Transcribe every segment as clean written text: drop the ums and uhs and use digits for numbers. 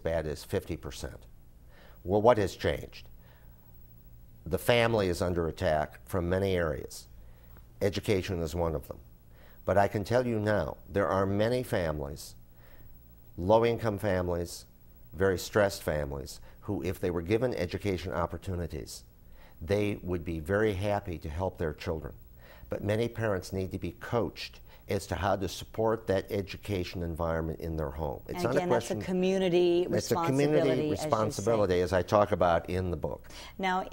bad as 50%. Well, what has changed? The family is under attack from many areas. Education is one of them. But I can tell you now, there are many families, low-income families, very stressed families, who, if they were given education opportunities, they would be very happy to help their children. But many parents need to be coached as to how to support that education environment in their home. It's and again, not a question, that's a community responsibility. It's a community responsibility, as I talk about in the book. Now,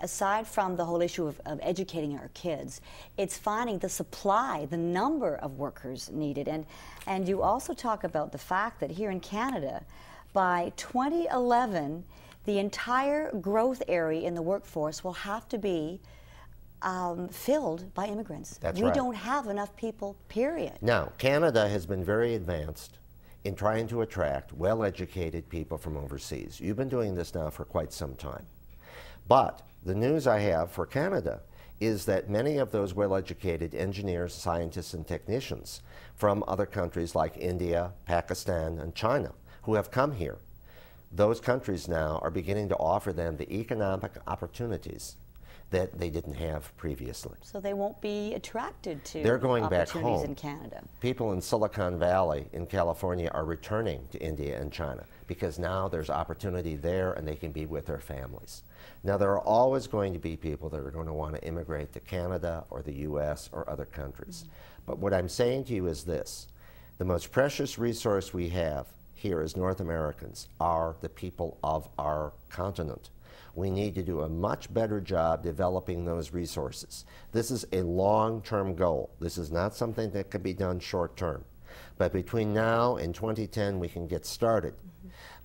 aside from the whole issue of educating our kids, it's finding the supply, the number of workers needed. And you also talk about the fact that here in Canada, by 2011, the entire growth area in the workforce will have to be filled by immigrants. That's right. We don't have enough people, period. Now, Canada has been very advanced in trying to attract well-educated people from overseas. You've been doing this now for quite some time. But the news I have for Canada is that many of those well-educated engineers, scientists, and technicians from other countries like India, Pakistan, and China who have come here, those countries now are beginning to offer them the economic opportunities that they didn't have previously. So they won't be attracted to They're going back opportunities home. in Canada. People in Silicon Valley in California are returning to India and China because now there's opportunity there and they can be with their families. Now, there are always going to be people that are going to want to immigrate to Canada or the U.S. or other countries. But what I'm saying to you is this: the most precious resource we have here as North Americans are the people of our continent. We need to do a much better job developing those resources. This is a long-term goal. This is not something that can be done short-term. But between now and 2010, we can get started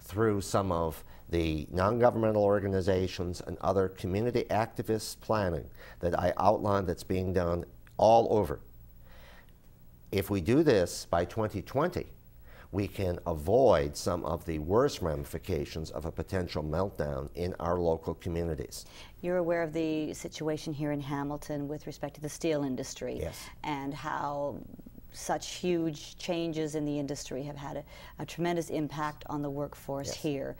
through some of the non-governmental organizations and other community activist planning that I outlined that's being done all over. If we do this by 2020, we can avoid some of the worst ramifications of a potential meltdown in our local communities. You're aware of the situation here in Hamilton with respect to the steel industry. Yes. And how such huge changes in the industry have had a tremendous impact on the workforce Yes. here.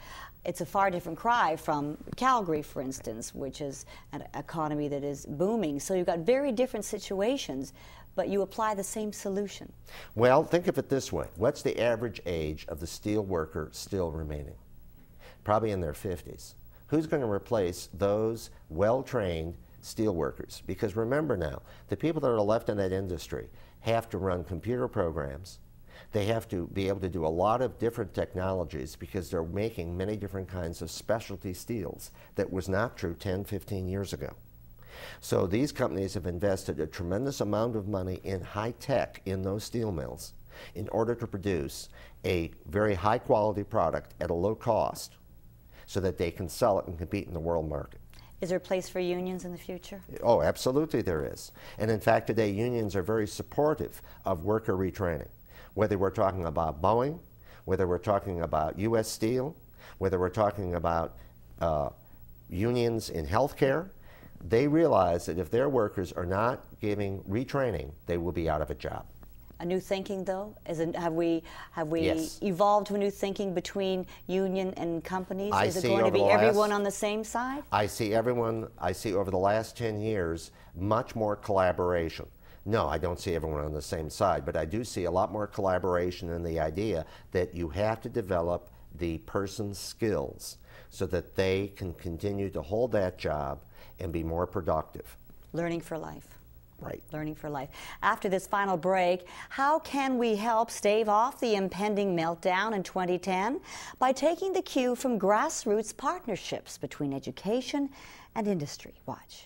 It's a far different cry from Calgary, for instance, which is an economy that is booming. So you've got very different situations, but you apply the same solution. Well, think of it this way. What's the average age of the steel worker still remaining? Probably in their 50s. Who's going to replace those well-trained steel workers? Because remember now, the people that are left in that industry have to run computer programs. They have to be able to do a lot of different technologies because they're making many different kinds of specialty steels that was not true 10, 15 years ago. So these companies have invested a tremendous amount of money in high tech in those steel mills in order to produce a very high quality product at a low cost so that they can sell it and compete in the world market. Is there a place for unions in the future? Oh, absolutely there is. And in fact, today unions are very supportive of worker retraining. Whether we're talking about Boeing, whether we're talking about U.S. Steel, whether we're talking about unions in healthcare, they realize that if their workers are not giving retraining, they will be out of a job. A new thinking, though? Have we Yes. evolved to a new thinking between union and companies? Is it see going to over be the everyone last- on the same side? I see over the last 10 years much more collaboration. No, I don't see everyone on the same side, but I do see a lot more collaboration in the idea that you have to develop the person's skills so that they can continue to hold that job and be more productive. Learning for life. Right. Learning for life. After this final break, how can we help stave off the impending meltdown in 2010? By taking the cue from grassroots partnerships between education and industry. Watch.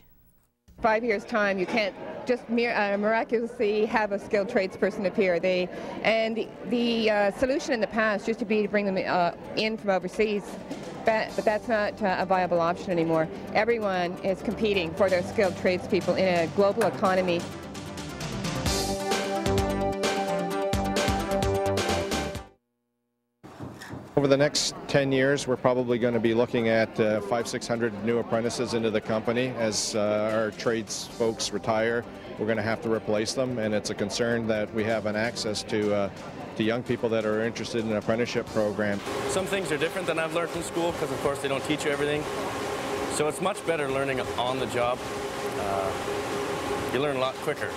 5 years' time, you can't just miraculously have a skilled tradesperson appear. The solution in the past used to be to bring them in from overseas, but that's not a viable option anymore. Everyone is competing for their skilled tradespeople in a global economy. Over the next 10 years, we're probably going to be looking at 500-600 new apprentices into the company. As our trades folks retire, we're going to have to replace them, and it's a concern that we have an access to the young people that are interested in an apprenticeship program. Some things are different than I've learned in school because, of course, they don't teach you everything. So it's much better learning on the job. You learn a lot quicker.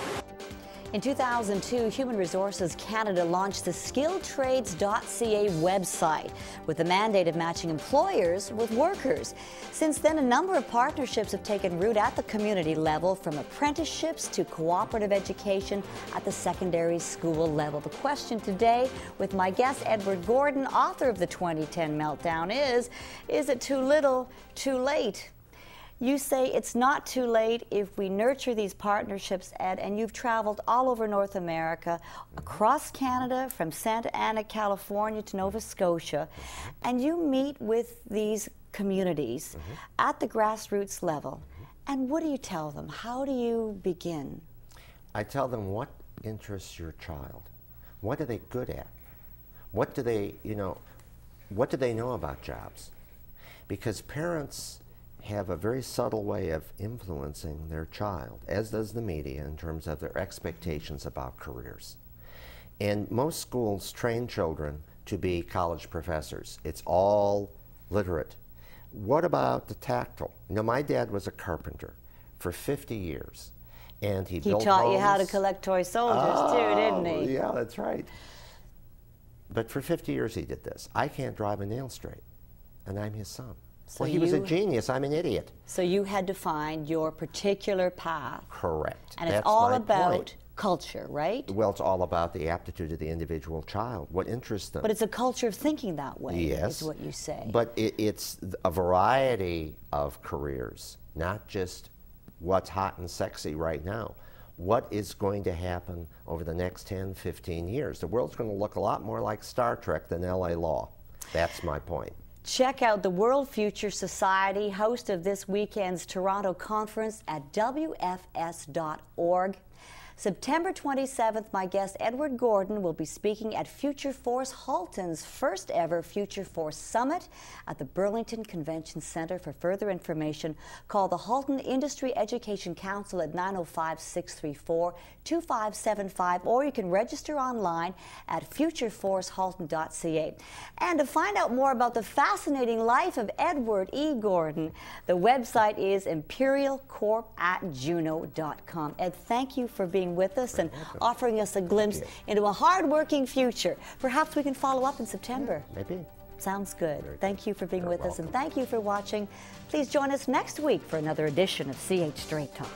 In 2002, Human Resources Canada launched the skilledtrades.ca website with the mandate of matching employers with workers. Since then, a number of partnerships have taken root at the community level, from apprenticeships to cooperative education at the secondary school level. The question today with my guest, Edward Gordon, author of the 2010 Meltdown, is it too little, too late? You say it's not too late if we nurture these partnerships, Ed, and you've traveled all over North America, across Canada, from Santa Ana, California to Nova Scotia, and you meet with these communities at the grassroots level. And what do you tell them? How do you begin? I tell them what interests your child. What are they good at? What do they, what do they know about jobs? Because parents have a very subtle way of influencing their child, as does the media, in terms of their expectations about careers. And most schools train children to be college professors. It's all literate. What about the tactile? My dad was a carpenter for 50 years. And he built taught homes. You how to collect toy soldiers too, didn't he? Yeah, that's right. But for 50 years he did this. I can't drive a nail straight, and I'm his son. So well, he was a genius. I'm an idiot. So you had to find your particular path. Correct. And it's all about culture, right? Well, it's all about the aptitude of the individual child, what interests them. But it's a culture of thinking that way, yes, is what you say. But it's a variety of careers, not just what's hot and sexy right now. What is going to happen over the next 10, 15 years? The world's going to look a lot more like Star Trek than LA Law. That's my point. Check out the World Future Society, host of this weekend's Toronto conference, at WFS.org. September 27th, my guest Edward Gordon will be speaking at Future Force Halton's first ever Future Force Summit at the Burlington Convention Center. For further information, call the Halton Industry Education Council at 905-634-2575, or you can register online at futureforcehalton.ca. And to find out more about the fascinating life of Edward E. Gordon, the website is imperialcorp@juno.com. Ed, thank you for being with us and offering us a glimpse into a hard-working future. Perhaps we can follow up in September. Maybe. Sounds good. Thank you for being with us, and welcome. thank you for watching. Please join us next week for another edition of CH Straight Talk.